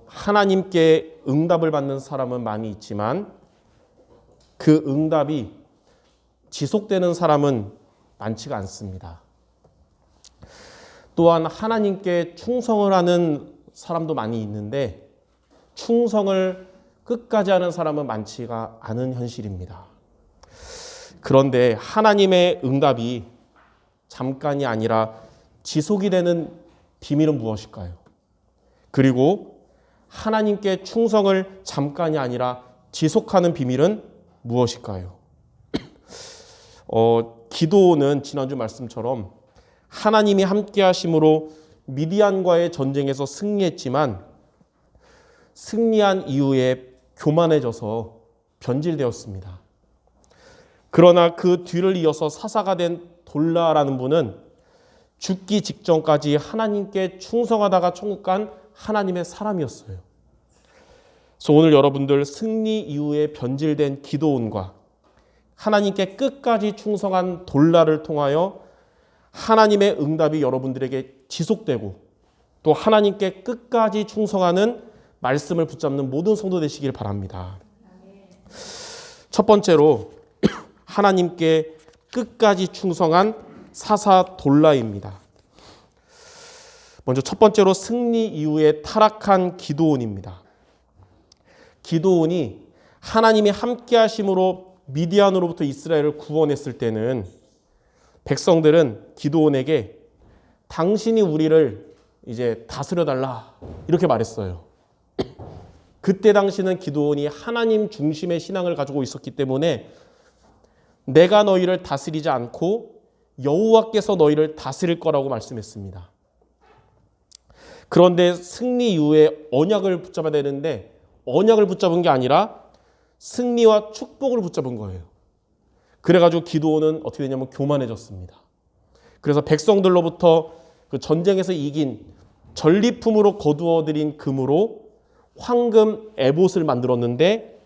하나님께 응답을 받는 사람은 많이 있지만 그 응답이 지속되는 사람은 많지가 않습니다. 또한 하나님께 충성을 하는 사람도 많이 있는데 충성을 끝까지 하는 사람은 많지가 않은 현실입니다. 그런데 하나님의 응답이 잠깐이 아니라 지속이 되는 비밀은 무엇일까요? 그리고 하나님께 충성을 잠깐이 아니라 지속하는 비밀은 무엇일까요? 기도는 지난주 말씀처럼 하나님이 함께 하심으로 미디안과의 전쟁에서 승리했지만 승리한 이후에 교만해져서 변질되었습니다. 그러나 그 뒤를 이어서 사사가 된 돌라라는 분은 죽기 직전까지 하나님께 충성하다가 천국 간 하나님의 사람이었어요. 그래서 오늘 여러분들 승리 이후에 변질된 기도원과 하나님께 끝까지 충성한 돌라를 통하여 하나님의 응답이 여러분들에게 지속되고 또 하나님께 끝까지 충성하는 말씀을 붙잡는 모든 성도 되시길 바랍니다. 첫 번째로 하나님께 끝까지 충성한 사사 돌라입니다. 먼저 첫 번째로 승리 이후에 타락한 기드온입니다. 기드온이 하나님이 함께 하심으로 미디안으로부터 이스라엘을 구원했을 때는 백성들은 기드온에게 당신이 우리를 이제 다스려달라 이렇게 말했어요. 그때 당시는 기드온이 하나님 중심의 신앙을 가지고 있었기 때문에 내가 너희를 다스리지 않고 여호와께서 너희를 다스릴 거라고 말씀했습니다. 그런데 승리 이후에 언약을 붙잡아야 되는데 언약을 붙잡은 게 아니라 승리와 축복을 붙잡은 거예요. 그래가지고 기드온은 어떻게 되냐면 교만해졌습니다. 그래서 백성들로부터 그 전쟁에서 이긴 전리품으로 거두어들인 금으로 황금 에봇을 만들었는데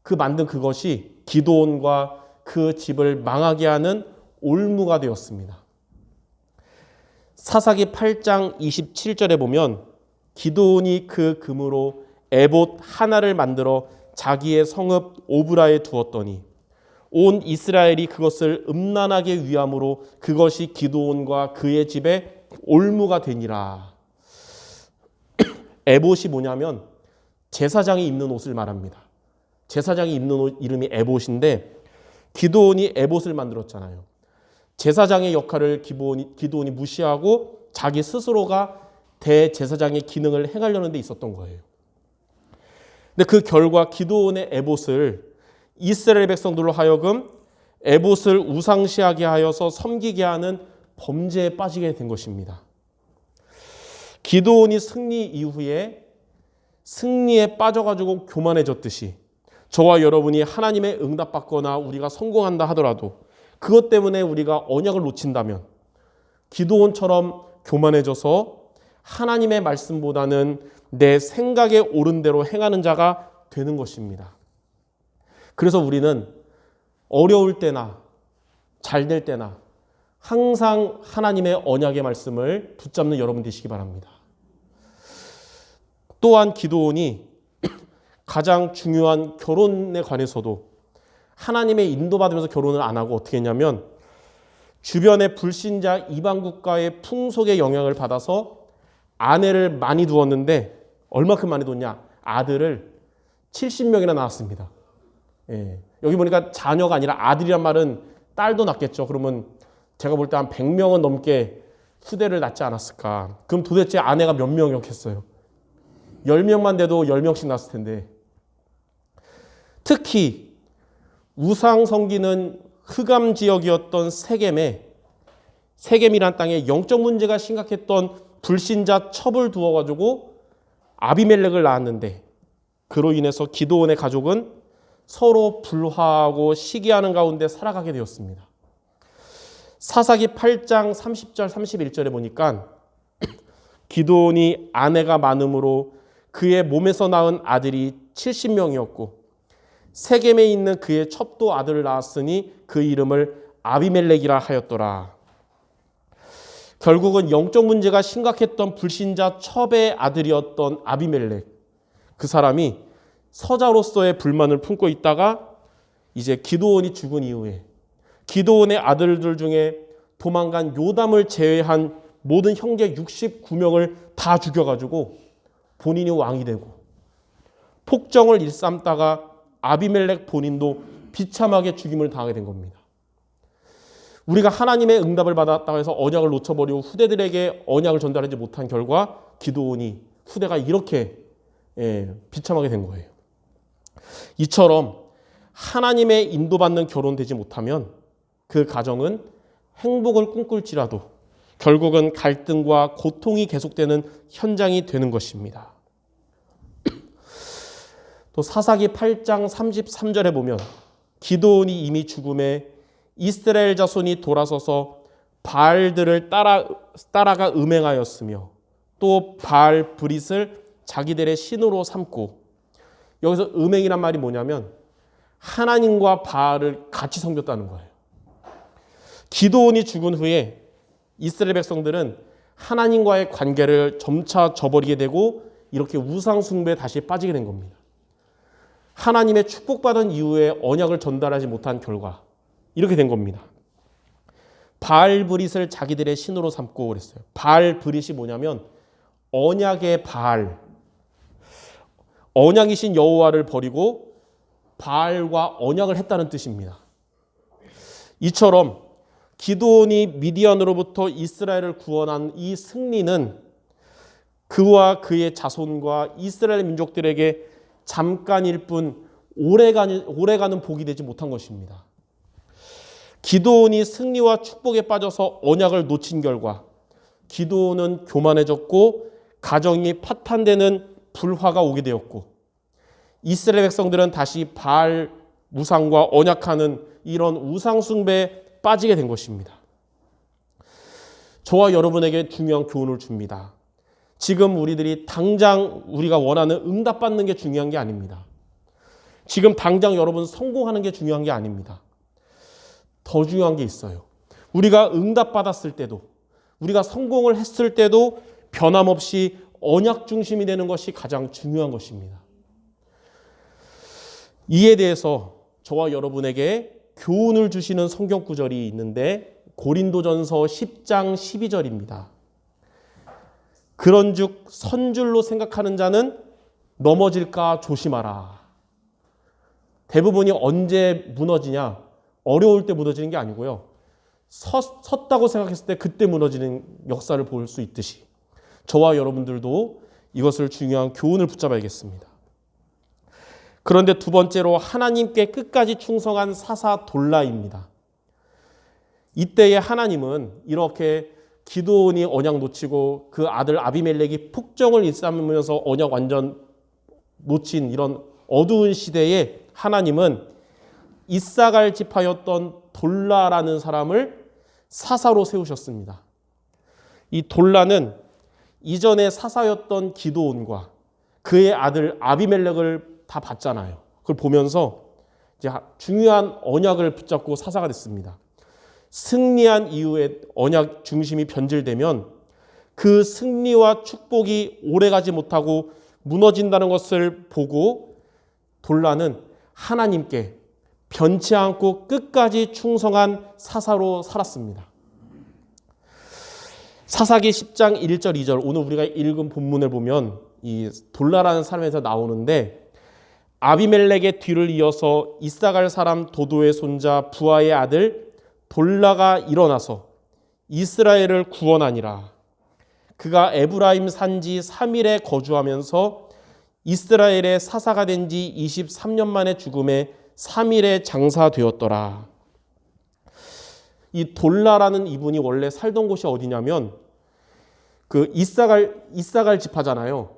그 만든 그것이 기드온과 그 집을 망하게 하는 올무가 되었습니다. 사사기 8장 27절에 보면 기드온이 그 금으로 에봇 하나를 만들어 자기의 성읍 오브라에 두었더니 온 이스라엘이 그것을 음란하게 위함으로 그것이 기드온과 그의 집에 올무가 되니라. 에봇이 뭐냐면 제사장이 입는 옷을 말합니다. 제사장이 입는 옷 이름이 에봇인데 기드온이 에봇을 만들었잖아요. 제사장의 역할을 기드온이 무시하고 자기 스스로가 대제사장의 기능을 행하려는 데 있었던 거예요. 근데 그 결과 기드온의 에봇을 이스라엘 백성들로 하여금 에봇을 우상시하게 하여서 섬기게 하는 범죄에 빠지게 된 것입니다. 기드온이 승리 이후에 승리에 빠져가지고 교만해졌듯이 저와 여러분이 하나님의 응답받거나 우리가 성공한다 하더라도 그것 때문에 우리가 언약을 놓친다면 기드온처럼 교만해져서 하나님의 말씀보다는 내 생각에 옳은 대로 행하는 자가 되는 것입니다. 그래서 우리는 어려울 때나 잘 될 때나 항상 하나님의 언약의 말씀을 붙잡는 여러분 되시기 바랍니다. 또한 기드온이 가장 중요한 결혼에 관해서도 하나님의 인도받으면서 결혼을 안 하고 어떻게 했냐면 주변의 불신자 이방 국가의 풍속의 영향을 받아서 아내를 많이 두었는데 얼마큼 많이 뒀냐? 아들을 70명이나 낳았습니다. 예. 여기 보니까 자녀가 아니라 아들이란 말은 딸도 낳겠죠. 그러면 제가 볼 때 한 100명은 넘게 후대를 낳지 않았을까. 그럼 도대체 아내가 몇 명이었겠어요? 10명만 돼도 10명씩 낳았을 텐데. 특히 우상 섬기는 흑암 지역이었던 세겜이란 땅에 영적 문제가 심각했던 불신자 첩을 두어가지고 아비멜렉을 낳았는데 그로 인해서 기드온의 가족은 서로 불화하고 시기하는 가운데 살아가게 되었습니다. 사사기 8장 30절 31절에 보니까 기드온이 아내가 많음으로 그의 몸에서 낳은 아들이 70명이었고 세겜에 있는 그의 첩도 아들을 낳았으니 그 이름을 아비멜렉이라 하였더라. 결국은 영적 문제가 심각했던 불신자 첩의 아들이었던 아비멜렉, 그 사람이 서자로서의 불만을 품고 있다가 이제 기드온이 죽은 이후에 기드온의 아들들 중에 도망간 요담을 제외한 모든 형제 69명을 다 죽여가지고 본인이 왕이 되고 폭정을 일삼다가 아비멜렉 본인도 비참하게 죽임을 당하게 된 겁니다. 우리가 하나님의 응답을 받았다고 해서 언약을 놓쳐버리고 후대들에게 언약을 전달하지 못한 결과 기드온이 후대가 이렇게 비참하게 된 거예요. 이처럼 하나님의 인도받는 결혼되지 못하면 그 가정은 행복을 꿈꿀지라도 결국은 갈등과 고통이 계속되는 현장이 되는 것입니다. 또 사사기 8장 33절에 보면 기드온이 이미 죽음에 이스라엘 자손이 돌아서서 바알들을 따라가 음행하였으며 또 바알 브릿을 자기들의 신으로 삼고, 여기서 음행이란 말이 뭐냐면 하나님과 바알을 같이 섬겼다는 거예요. 기드온이 죽은 후에 이스라엘 백성들은 하나님과의 관계를 점차 저버리게 되고 이렇게 우상 숭배에 다시 빠지게 된 겁니다. 하나님의 축복받은 이후에 언약을 전달하지 못한 결과 이렇게 된 겁니다. 바알 브릿을 자기들의 신으로 삼고 그랬어요. 바알 브릿이 뭐냐면 언약의 바알, 언약이신 여호와를 버리고 바알과 언약을 했다는 뜻입니다. 이처럼 기드온이 미디안으로부터 이스라엘을 구원한 이 승리는 그와 그의 자손과 이스라엘 민족들에게 잠깐일 뿐 오래가는 복이 되지 못한 것입니다. 기드온이 승리와 축복에 빠져서 언약을 놓친 결과 기드온은 교만해졌고 가정이 파탄되는 불화가 오게 되었고, 이스라엘 백성들은 다시 바알 우상과 언약하는 이런 우상 숭배에 빠지게 된 것입니다. 저와 여러분에게 중요한 교훈을 줍니다. 지금 우리들이 당장 우리가 원하는 응답받는 게 중요한 게 아닙니다. 지금 당장 여러분 성공하는 게 중요한 게 아닙니다. 더 중요한 게 있어요. 우리가 응답받았을 때도, 우리가 성공을 했을 때도 변함없이 언약 중심이 되는 것이 가장 중요한 것입니다. 이에 대해서 저와 여러분에게 교훈을 주시는 성경 구절이 있는데 고린도전서 10장 12절입니다. 그런즉 선줄로 생각하는 자는 넘어질까 조심하라. 대부분이 언제 무너지냐? 어려울 때 무너지는 게 아니고요. 섰다고 생각했을 때 그때 무너지는 역사를 볼 수 있듯이 저와 여러분들도 이것을 중요한 교훈을 붙잡아야겠습니다. 그런데 두 번째로 하나님께 끝까지 충성한 사사 돌라입니다. 이때에 하나님은 이렇게 기드온이 언약 놓치고 그 아들 아비멜렉이 폭정을 일삼으면서 언약 완전 놓친 이런 어두운 시대에 하나님은 이사갈 지파였던 돌라라는 사람을 사사로 세우셨습니다. 이 돌라는 이전에 사사였던 기드온과 그의 아들 아비멜렉을 다 봤잖아요. 그걸 보면서 이제 중요한 언약을 붙잡고 사사가 됐습니다. 승리한 이후에 언약 중심이 변질되면 그 승리와 축복이 오래가지 못하고 무너진다는 것을 보고 돌라는 하나님께 변치 않고 끝까지 충성한 사사로 살았습니다. 사사기 10장 1절 2절 오늘 우리가 읽은 본문을 보면 이 돌라라는 사람에서 나오는데, 아비멜렉의 뒤를 이어서 이사갈 사람 도도의 손자 부하의 아들 돌라가 일어나서 이스라엘을 구원하니라. 그가 에브라임 산지 3일에 거주하면서 이스라엘의 사사가 된 지 23년 만에 죽음에 3일에 장사되었더라. 이 돌라라는 이분이 원래 살던 곳이 어디냐면 그 이사갈 지파잖아요.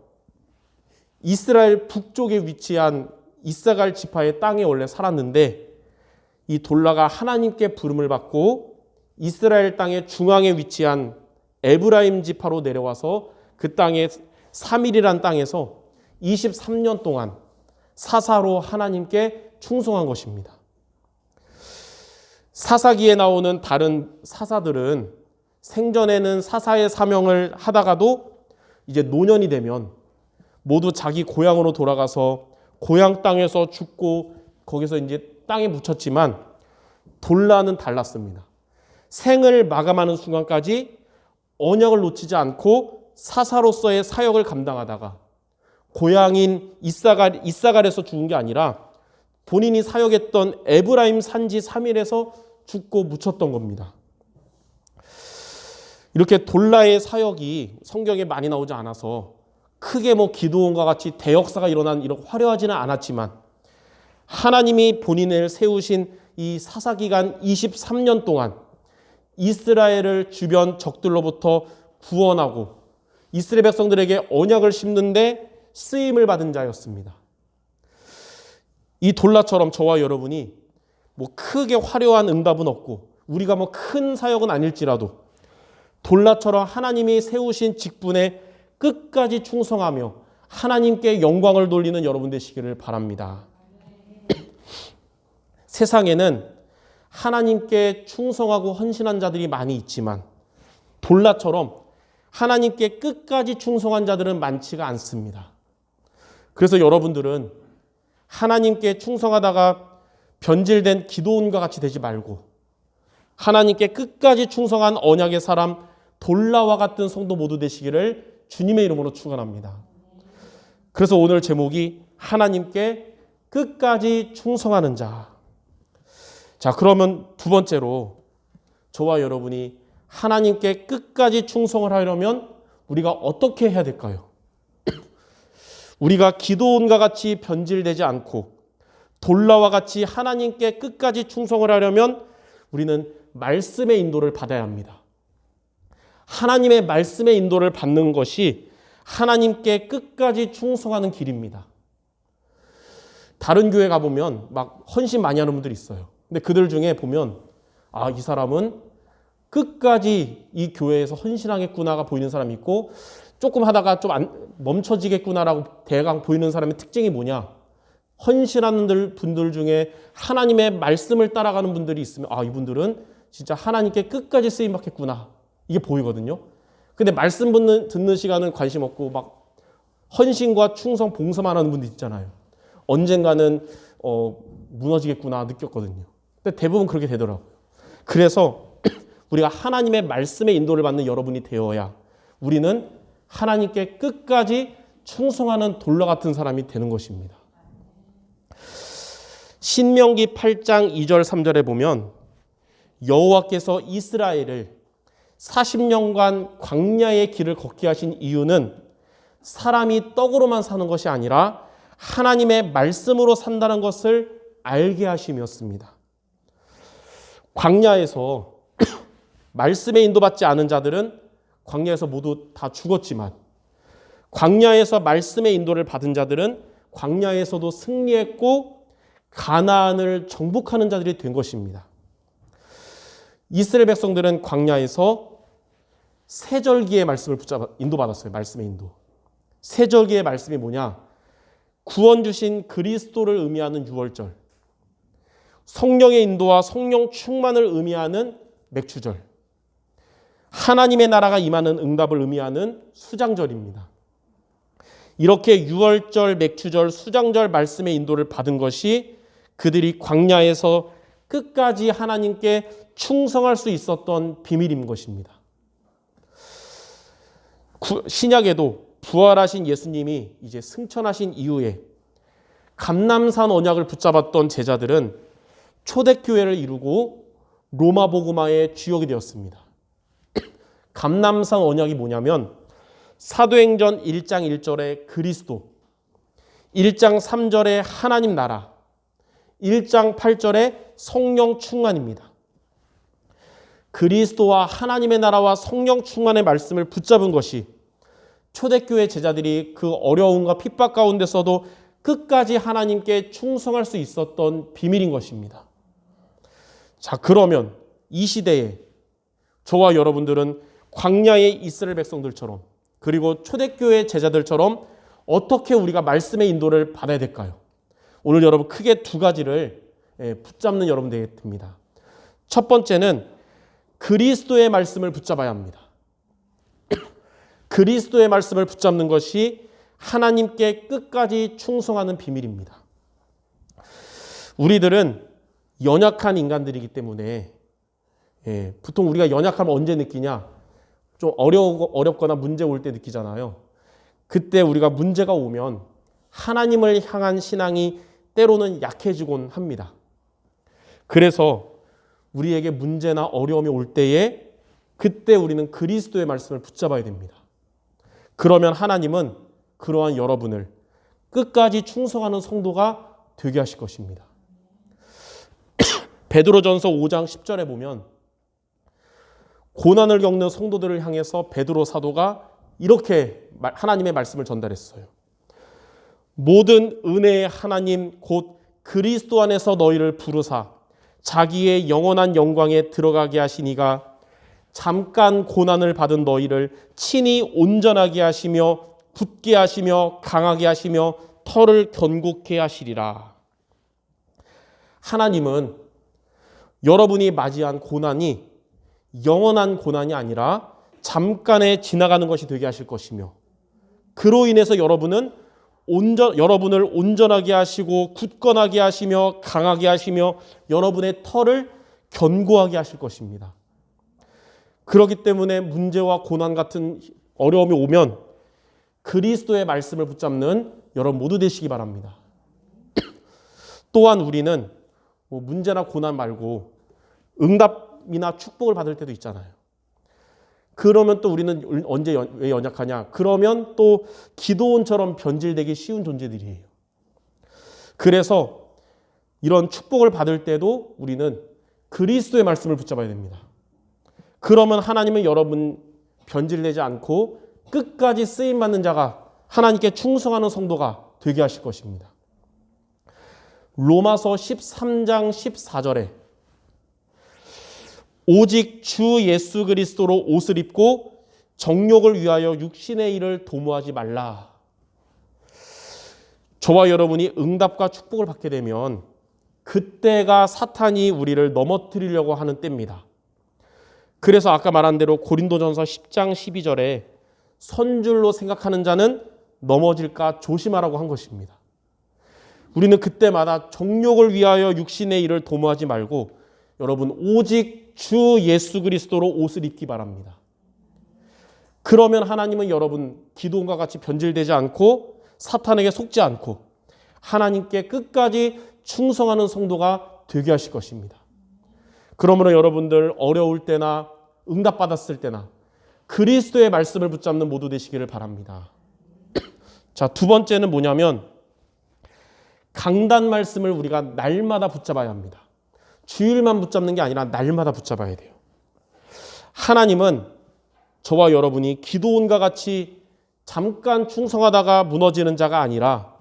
이스라엘 북쪽에 위치한 이사갈 지파의 땅에 원래 살았는데, 이 돌라가 하나님께 부름을 받고 이스라엘 땅의 중앙에 위치한 에브라임 지파로 내려와서 그 땅에 3일이란 땅에서 23년 동안 사사로 하나님께 충성한 것입니다. 사사기에 나오는 다른 사사들은 생전에는 사사의 사명을 하다가도 이제 노년이 되면 모두 자기 고향으로 돌아가서 고향 땅에서 죽고 거기서 이제 땅에 묻혔지만 돌라는 달랐습니다. 생을 마감하는 순간까지 언약을 놓치지 않고 사사로서의 사역을 감당하다가 고향인 이사갈에서 죽은 게 아니라 본인이 사역했던 에브라임 산지 3일에서 죽고 묻혔던 겁니다. 이렇게 돌라의 사역이 성경에 많이 나오지 않아서 크게 기드온과 같이 대역사가 일어난 이런 화려하지는 않았지만 하나님이 본인을 세우신 이 사사기간 23년 동안 이스라엘을 주변 적들로부터 구원하고 이스라엘 백성들에게 언약을 심는데 쓰임을 받은 자였습니다. 이 돌라처럼 저와 여러분이 크게 화려한 응답은 없고 우리가 큰 사역은 아닐지라도 돌라처럼 하나님이 세우신 직분에 끝까지 충성하며 하나님께 영광을 돌리는 여러분 되시기를 바랍니다. 세상에는 하나님께 충성하고 헌신한 자들이 많이 있지만 돌라처럼 하나님께 끝까지 충성한 자들은 많지가 않습니다. 그래서 여러분들은 하나님께 충성하다가 변질된 기드온과 같이 되지 말고 하나님께 끝까지 충성한 언약의 사람 돌라와 같은 성도 모두 되시기를 주님의 이름으로 축원합니다. 그래서 오늘 제목이 하나님께 끝까지 충성하는 자. 자, 그러면 두 번째로 저와 여러분이 하나님께 끝까지 충성을 하려면 우리가 어떻게 해야 될까요? 우리가 기드온과 같이 변질되지 않고 돌라와 같이 하나님께 끝까지 충성을 하려면 우리는 말씀의 인도를 받아야 합니다. 하나님의 말씀의 인도를 받는 것이 하나님께 끝까지 충성하는 길입니다. 다른 교회 가보면 헌신 많이 하는 분들이 있어요. 근데 그들 중에 보면 이 사람은 끝까지 이 교회에서 헌신하겠구나가 보이는 사람이 있고 조금 하다가 좀 멈춰지겠구나라고 대강 보이는 사람의 특징이 뭐냐? 헌신하는 분들 중에 하나님의 말씀을 따라가는 분들이 있으면 이분들은 진짜 하나님께 끝까지 쓰임받겠구나 이게 보이거든요. 근데 말씀 듣는 시간은 관심 없고 헌신과 충성 봉사만 하는 분들 있잖아요. 언젠가는 무너지겠구나 느꼈거든요. 근데 대부분 그렇게 되더라고요. 그래서 우리가 하나님의 말씀의 인도를 받는 여러분이 되어야 우리는 하나님께 끝까지 충성하는 돌라 같은 사람이 되는 것입니다. 신명기 8장 2절 3절에 보면 여호와께서 이스라엘을 40년간 광야의 길을 걷게 하신 이유는 사람이 떡으로만 사는 것이 아니라 하나님의 말씀으로 산다는 것을 알게 하심이었습니다. 광야에서 말씀에 인도받지 않은 자들은 광야에서 모두 다 죽었지만 광야에서 말씀의 인도를 받은 자들은 광야에서도 승리했고 가나안을 정복하는 자들이 된 것입니다. 이스라엘 백성들은 광야에서 세절기의 말씀을 인도받았어요. 말씀의 인도. 세절기의 말씀이 뭐냐? 구원 주신 그리스도를 의미하는 유월절, 성령의 인도와 성령 충만을 의미하는 맥추절, 하나님의 나라가 임하는 응답을 의미하는 수장절입니다. 이렇게 유월절, 맥추절, 수장절 말씀의 인도를 받은 것이 그들이 광야에서 끝까지 하나님께 충성할 수 있었던 비밀인 것입니다. 신약에도 부활하신 예수님이 이제 승천하신 이후에 감람산 언약을 붙잡았던 제자들은 초대교회를 이루고 로마 복음화의 주역이 되었습니다. 감람산 언약이 뭐냐면 사도행전 1장 1절에 그리스도, 1장 3절에 하나님 나라, 1장 8절에 성령 충만입니다. 그리스도와 하나님의 나라와 성령 충만의 말씀을 붙잡은 것이 초대교회 제자들이 그 어려움과 핍박 가운데서도 끝까지 하나님께 충성할 수 있었던 비밀인 것입니다. 자, 그러면 이 시대에 저와 여러분들은 광야의 이스라엘 백성들처럼 그리고 초대교회 제자들처럼 어떻게 우리가 말씀의 인도를 받아야 될까요? 오늘 여러분 크게 두 가지를 붙잡는 여러분 되게 됩니다. 첫 번째는 그리스도의 말씀을 붙잡아야 합니다. 그리스도의 말씀을 붙잡는 것이 하나님께 끝까지 충성하는 비밀입니다. 우리들은 연약한 인간들이기 때문에 보통 우리가 연약함을 언제 느끼냐? 좀 어렵거나 문제 올 때 느끼잖아요. 그때 우리가 문제가 오면 하나님을 향한 신앙이 때로는 약해지곤 합니다. 그래서 우리에게 문제나 어려움이 올 때에 그때 우리는 그리스도의 말씀을 붙잡아야 됩니다. 그러면 하나님은 그러한 여러분을 끝까지 충성하는 성도가 되게 하실 것입니다. 베드로전서 5장 10절에 보면 고난을 겪는 성도들을 향해서 베드로 사도가 이렇게 하나님의 말씀을 전달했어요. 모든 은혜의 하나님 곧 그리스도 안에서 너희를 부르사 자기의 영원한 영광에 들어가게 하시니가 잠깐 고난을 받은 너희를 친히 온전하게 하시며 굳게 하시며 강하게 하시며 터를 견고케 하시리라. 하나님은 여러분이 맞이한 고난이 영원한 고난이 아니라 잠깐에 지나가는 것이 되게 하실 것이며 그로 인해서 여러분을 온전하게 하시고 굳건하게 하시며 강하게 하시며 여러분의 터를 견고하게 하실 것입니다. 그렇기 때문에 문제와 고난 같은 어려움이 오면 그리스도의 말씀을 붙잡는 여러분 모두 되시기 바랍니다. 또한 우리는 문제나 고난 말고 응답이나 축복을 받을 때도 있잖아요. 그러면 또 우리는 언제 왜 연약하냐? 그러면 또 기도원처럼 변질되기 쉬운 존재들이에요. 그래서 이런 축복을 받을 때도 우리는 그리스도의 말씀을 붙잡아야 됩니다. 그러면 하나님은 여러분 변질되지 않고 끝까지 쓰임받는 자가 하나님께 충성하는 성도가 되게 하실 것입니다. 로마서 13장 14절에 오직 주 예수 그리스도로 옷을 입고 정욕을 위하여 육신의 일을 도모하지 말라. 저와 여러분이 응답과 축복을 받게 되면 그때가 사탄이 우리를 넘어뜨리려고 하는 때입니다. 그래서 아까 말한 대로 고린도전서 10장 12절에 선줄로 생각하는 자는 넘어질까 조심하라고 한 것입니다. 우리는 그때마다 정욕을 위하여 육신의 일을 도모하지 말고 여러분 오직 주 예수 그리스도로 옷을 입기 바랍니다. 그러면 하나님은 여러분 기도원과 같이 변질되지 않고 사탄에게 속지 않고 하나님께 끝까지 충성하는 성도가 되게 하실 것입니다. 그러므로 여러분들 어려울 때나 응답받았을 때나 그리스도의 말씀을 붙잡는 모두 되시기를 바랍니다. 자, 두 번째는 뭐냐면 강단 말씀을 우리가 날마다 붙잡아야 합니다. 주일만 붙잡는 게 아니라 날마다 붙잡아야 돼요. 하나님은 저와 여러분이 기도원과 같이 잠깐 충성하다가 무너지는 자가 아니라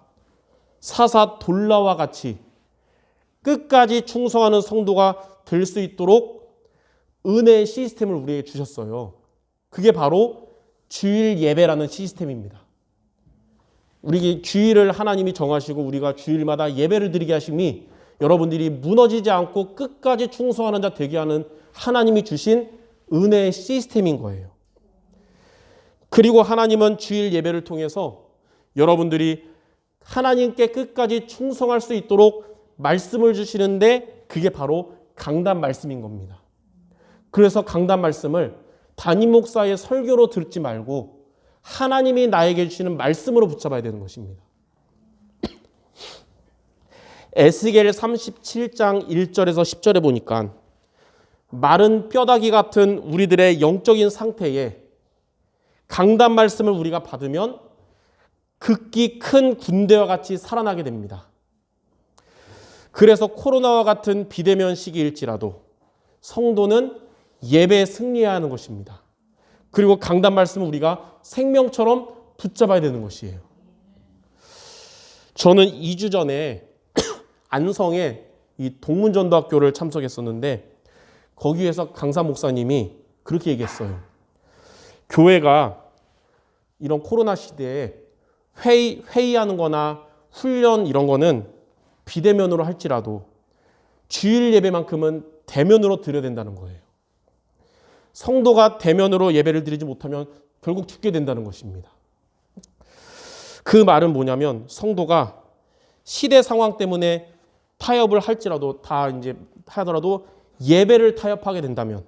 사사 돌라와 같이 끝까지 충성하는 성도가 될 수 있도록 은혜의 시스템을 우리에게 주셨어요. 그게 바로 주일 예배라는 시스템입니다. 우리 주일을 하나님이 정하시고 우리가 주일마다 예배를 드리게 하심이 여러분들이 무너지지 않고 끝까지 충성하는 자 되게 하는 하나님이 주신 은혜의 시스템인 거예요. 그리고 하나님은 주일 예배를 통해서 여러분들이 하나님께 끝까지 충성할 수 있도록 말씀을 주시는데 그게 바로 강단 말씀인 겁니다. 그래서 강단 말씀을 담임 목사의 설교로 듣지 말고 하나님이 나에게 주시는 말씀으로 붙잡아야 되는 것입니다. 에스겔 37장 1절에서 10절에 보니까 마른 뼈다귀 같은 우리들의 영적인 상태에 강단 말씀을 우리가 받으면 극히 큰 군대와 같이 살아나게 됩니다. 그래서 코로나와 같은 비대면 시기일지라도 성도는 예배에 승리해야 하는 것입니다. 그리고 강단 말씀을 우리가 생명처럼 붙잡아야 되는 것이에요. 저는 2주 전에 안성에 이 동문전도학교를 참석했었는데 거기에서 강사 목사님이 그렇게 얘기했어요. 교회가 이런 코로나 시대에 회의하는 거나 훈련 이런 거는 비대면으로 할지라도 주일 예배만큼은 대면으로 드려야 된다는 거예요. 성도가 대면으로 예배를 드리지 못하면 결국 죽게 된다는 것입니다. 그 말은 뭐냐면 성도가 시대 상황 때문에 타협을 할지라도 다 이제 하더라도 예배를 타협하게 된다면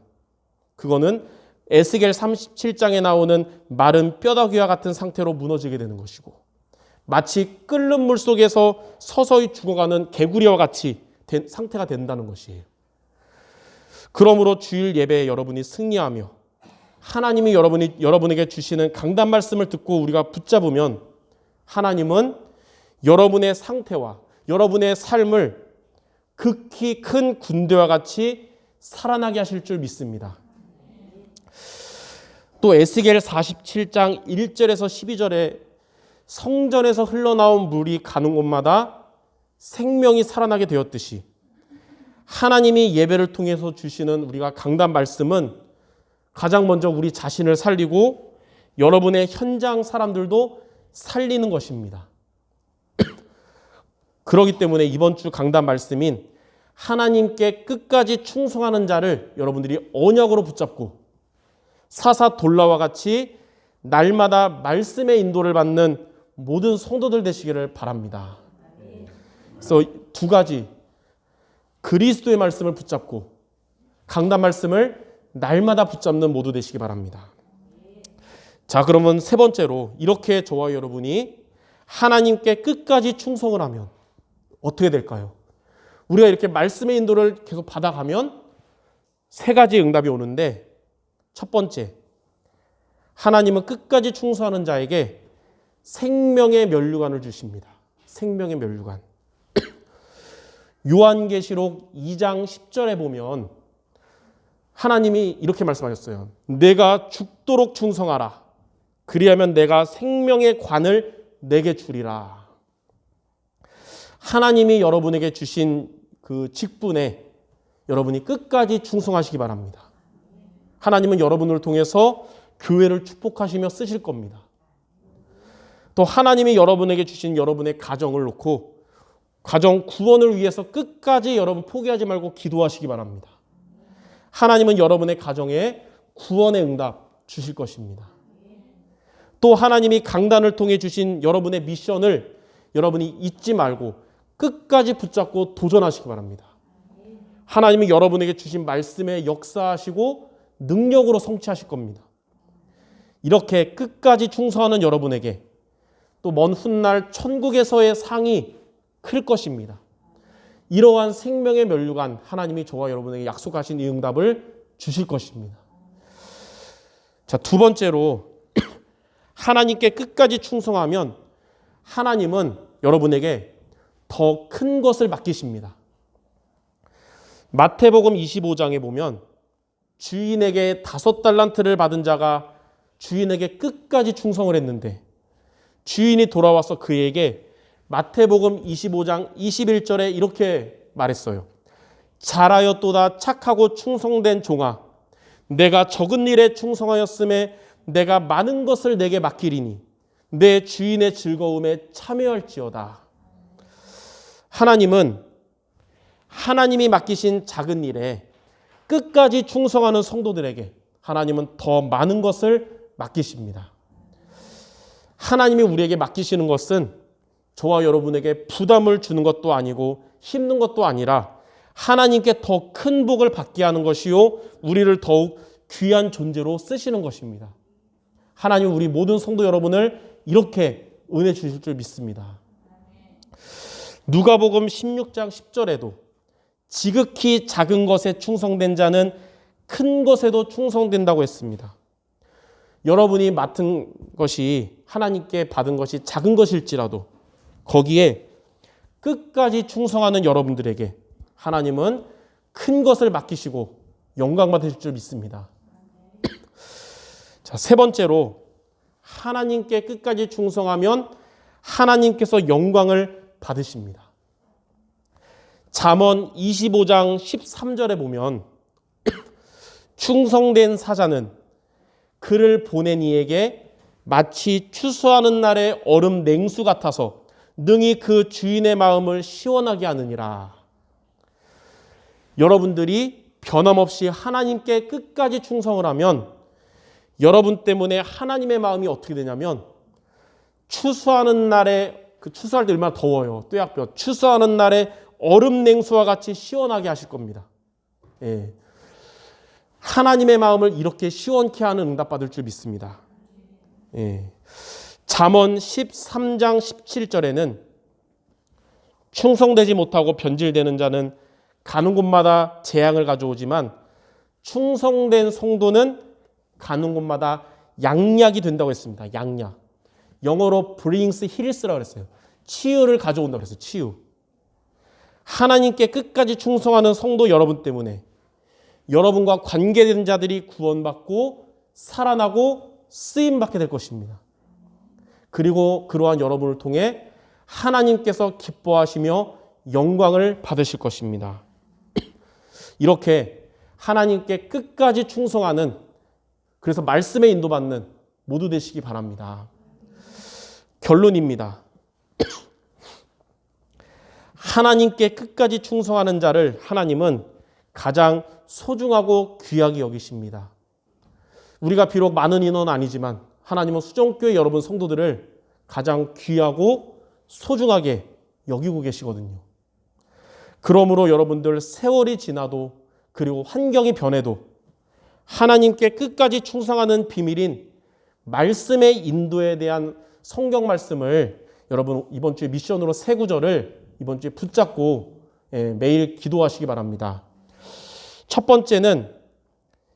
그거는 에스겔 37장에 나오는 마른 뼈다귀와 같은 상태로 무너지게 되는 것이고 마치 끓는 물 속에서 서서히 죽어가는 개구리와 같이 된 상태가 된다는 것이에요. 그러므로 주일 예배에 여러분이 승리하며 하나님이 여러분에게 주시는 강단 말씀을 듣고 우리가 붙잡으면 하나님은 여러분의 상태와 여러분의 삶을 극히 큰 군대와 같이 살아나게 하실 줄 믿습니다. 또 에스겔 47장 1절에서 12절에 성전에서 흘러나온 물이 가는 곳마다 생명이 살아나게 되었듯이 하나님이 예배를 통해서 주시는 우리가 강단 말씀은 가장 먼저 우리 자신을 살리고 여러분의 현장 사람들도 살리는 것입니다. 그렇기 때문에 이번 주 강단 말씀인 하나님께 끝까지 충성하는 자를 여러분들이 언약으로 붙잡고 사사 돌라와 같이 날마다 말씀의 인도를 받는 모든 성도들 되시기를 바랍니다. 그래서 두 가지, 그리스도의 말씀을 붙잡고 강단 말씀을 날마다 붙잡는 모두 되시기 바랍니다. 자, 그러면 세 번째로 이렇게 저와 여러분이 하나님께 끝까지 충성을 하면 어떻게 될까요? 우리가 이렇게 말씀의 인도를 계속 받아가면 세 가지 응답이 오는데 첫 번째, 하나님은 끝까지 충성하는 자에게 생명의 면류관을 주십니다. 생명의 면류관. 요한계시록 2장 10절에 보면 하나님이 이렇게 말씀하셨어요. 내가 죽도록 충성하라. 그리하면 내가 생명의 관을 내게 주리라. 하나님이 여러분에게 주신 그 직분에 여러분이 끝까지 충성하시기 바랍니다. 하나님은 여러분을 통해서 교회를 축복하시며 쓰실 겁니다. 또 하나님이 여러분에게 주신 여러분의 가정을 놓고 가정 구원을 위해서 끝까지 여러분 포기하지 말고 기도하시기 바랍니다. 하나님은 여러분의 가정에 구원의 응답 주실 것입니다. 또 하나님이 강단을 통해 주신 여러분의 미션을 여러분이 잊지 말고 끝까지 붙잡고 도전하시기 바랍니다. 하나님이 여러분에게 주신 말씀에 역사하시고 능력으로 성취하실 겁니다. 이렇게 끝까지 충성하는 여러분에게 또 먼 훗날 천국에서의 상이 클 것입니다. 이러한 생명의 면류관 하나님이 저와 여러분에게 약속하신 이 응답을 주실 것입니다. 자, 두 번째로 하나님께 끝까지 충성하면 하나님은 여러분에게 더 큰 것을 맡기십니다. 마태복음 25장에 보면 주인에게 5달란트를 받은 자가 주인에게 끝까지 충성을 했는데 주인이 돌아와서 그에게 마태복음 25장 21절에 이렇게 말했어요. 잘하였도다 착하고 충성된 종아, 내가 적은 일에 충성하였음에 내가 많은 것을 내게 맡기리니 내 주인의 즐거움에 참여할지어다. 하나님은 하나님이 맡기신 작은 일에 끝까지 충성하는 성도들에게 하나님은 더 많은 것을 맡기십니다. 하나님이 우리에게 맡기시는 것은 저와 여러분에게 부담을 주는 것도 아니고 힘든 것도 아니라 하나님께 더 큰 복을 받게 하는 것이요 우리를 더욱 귀한 존재로 쓰시는 것입니다. 하나님은 우리 모든 성도 여러분을 이렇게 은혜 주실 줄 믿습니다. 누가복음 16장 10절에도 지극히 작은 것에 충성된 자는 큰 것에도 충성된다고 했습니다. 여러분이 맡은 것이 하나님께 받은 것이 작은 것일지라도 거기에 끝까지 충성하는 여러분들에게 하나님은 큰 것을 맡기시고 영광 받으실 줄 믿습니다. 자, 세 번째로 하나님께 끝까지 충성하면 하나님께서 영광을 받으십니다. 잠언 25장 13절에 보면 충성된 사자는 그를 보낸 이에게 마치 추수하는 날의 얼음 냉수 같아서 능히 그 주인의 마음을 시원하게 하느니라. 여러분들이 변함없이 하나님께 끝까지 충성을 하면 여러분 때문에 하나님의 마음이 어떻게 되냐면 추수하는 날에 추수할 때 얼마나 더워요. 뙤약볕. 추수하는 날에 얼음 냉수와 같이 시원하게 하실 겁니다. 예. 하나님의 마음을 이렇게 시원케 하는 응답받을 줄 믿습니다. 예. 잠언 13장 17절에는 충성되지 못하고 변질되는 자는 가는 곳마다 재앙을 가져오지만 충성된 성도는 가는 곳마다 양약이 된다고 했습니다. 양약. 영어로 brings heals라고 했어요. 치유를 가져온다고 그랬어요. 치유. 하나님께 끝까지 충성하는 성도 여러분 때문에 여러분과 관계된 자들이 구원받고 살아나고 쓰임받게 될 것입니다. 그리고 그러한 여러분을 통해 하나님께서 기뻐하시며 영광을 받으실 것입니다. 이렇게 하나님께 끝까지 충성하는, 그래서 말씀에 인도받는 모두 되시기 바랍니다. 결론입니다. 하나님께 끝까지 충성하는 자를 하나님은 가장 소중하고 귀하게 여기십니다. 우리가 비록 많은 인원은 아니지만 하나님은 수정교회 여러분 성도들을 가장 귀하고 소중하게 여기고 계시거든요. 그러므로 여러분들 세월이 지나도 그리고 환경이 변해도 하나님께 끝까지 충성하는 비밀인 말씀의 인도에 대한 성경 말씀을 여러분 이번 주에 미션으로 3구절을 이번 주에 붙잡고 매일 기도하시기 바랍니다. 첫 번째는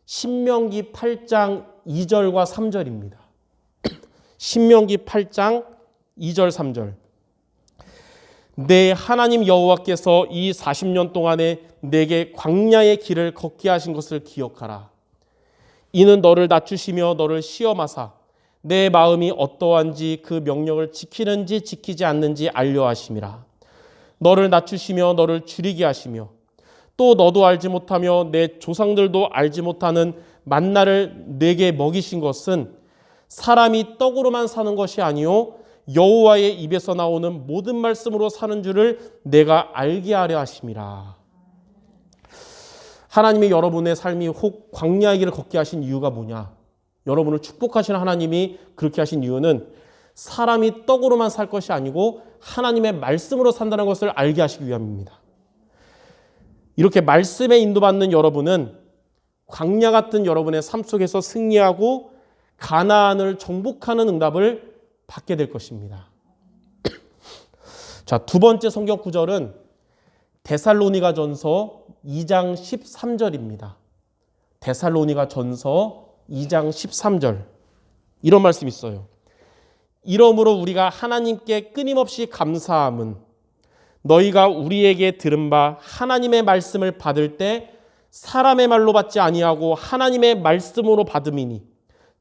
신명기 8장 2절과 3절입니다. 신명기 8장 2절 3절. 내 하나님 여호와께서 이 40년 동안에 내게 광야의 길을 걷게 하신 것을 기억하라. 이는 너를 낮추시며 너를 시험하사 내 마음이 어떠한지 그 명령을 지키는지 지키지 않는지 알려 하심이라. 너를 낮추시며 너를 줄이게 하시며 또 너도 알지 못하며 내 조상들도 알지 못하는 만나를 내게 먹이신 것은 사람이 떡으로만 사는 것이 아니요 여호와의 입에서 나오는 모든 말씀으로 사는 줄을 내가 알게 하려 하심이라. 하나님이 여러분의 삶이 혹 광야의 길을 걷게 하신 이유가 뭐냐? 여러분을 축복하시는 하나님이 그렇게 하신 이유는 사람이 떡으로만 살 것이 아니고 하나님의 말씀으로 산다는 것을 알게 하시기 위함입니다. 이렇게 말씀에 인도받는 여러분은 광야 같은 여러분의 삶 속에서 승리하고 가나안을 정복하는 응답을 받게 될 것입니다. 자, 두 번째 성경 구절은 데살로니가 전서 2장 13절입니다. 데살로니가 전서 2장 13절. 이런 말씀이 있어요. 이러므로 우리가 하나님께 끊임없이 감사함은 너희가 우리에게 들은 바 하나님의 말씀을 받을 때 사람의 말로 받지 아니하고 하나님의 말씀으로 받음이니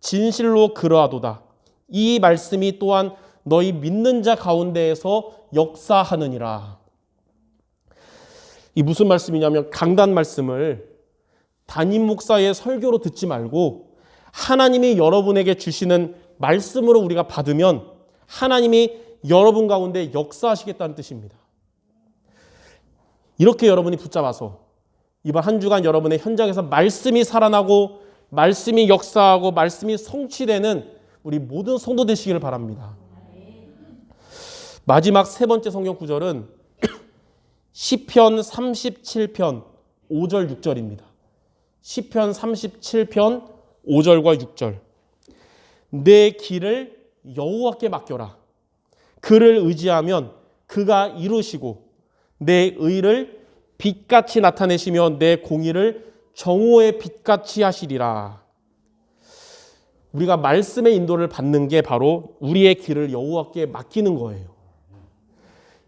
진실로 그러하도다. 이 말씀이 또한 너희 믿는 자 가운데에서 역사하느니라. 이 무슨 말씀이냐면 강단 말씀을 담임 목사의 설교로 듣지 말고 하나님이 여러분에게 주시는 말씀으로 우리가 받으면 하나님이 여러분 가운데 역사하시겠다는 뜻입니다. 이렇게 여러분이 붙잡아서 이번 한 주간 여러분의 현장에서 말씀이 살아나고 말씀이 역사하고 말씀이 성취되는 우리 모든 성도 되시기를 바랍니다. 마지막 세 번째 성경 구절은 시편 37편 5절 6절입니다. 시편 37편 5절과 6절. 내 길을 여호와께 맡겨라. 그를 의지하면 그가 이루시고 내 의를 빛같이 나타내시며 내 공의를 정오의 빛같이 하시리라. 우리가 말씀의 인도를 받는 게 바로 우리의 길을 여호와께 맡기는 거예요.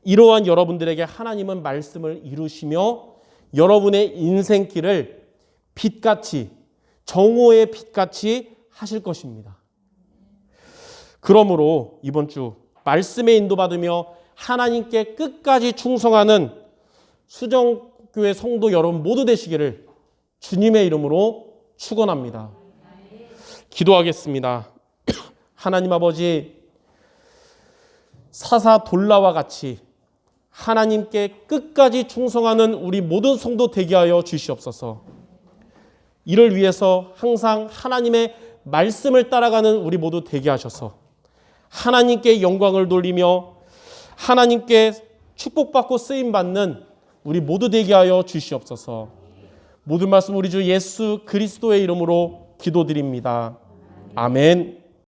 이러한 여러분들에게 하나님은 말씀을 이루시며 여러분의 인생길을 빛같이 정오의 빛같이 하실 것입니다. 그러므로 이번 주 말씀에 인도받으며 하나님께 끝까지 충성하는 수정교회 성도 여러분 모두 되시기를 주님의 이름으로 축원합니다. 기도하겠습니다. 하나님 아버지, 사사 돌라와 같이 하나님께 끝까지 충성하는 우리 모든 성도 되게 하여 주시옵소서. 이를 위해서 항상 하나님의 말씀을 따라가는 우리 모두 되게 하셔서 하나님께 영광을 돌리며 하나님께 축복받고 쓰임받는 우리 모두 되게 하여 주시옵소서. 모든 말씀 우리 주 예수 그리스도의 이름으로 기도드립니다. 아멘.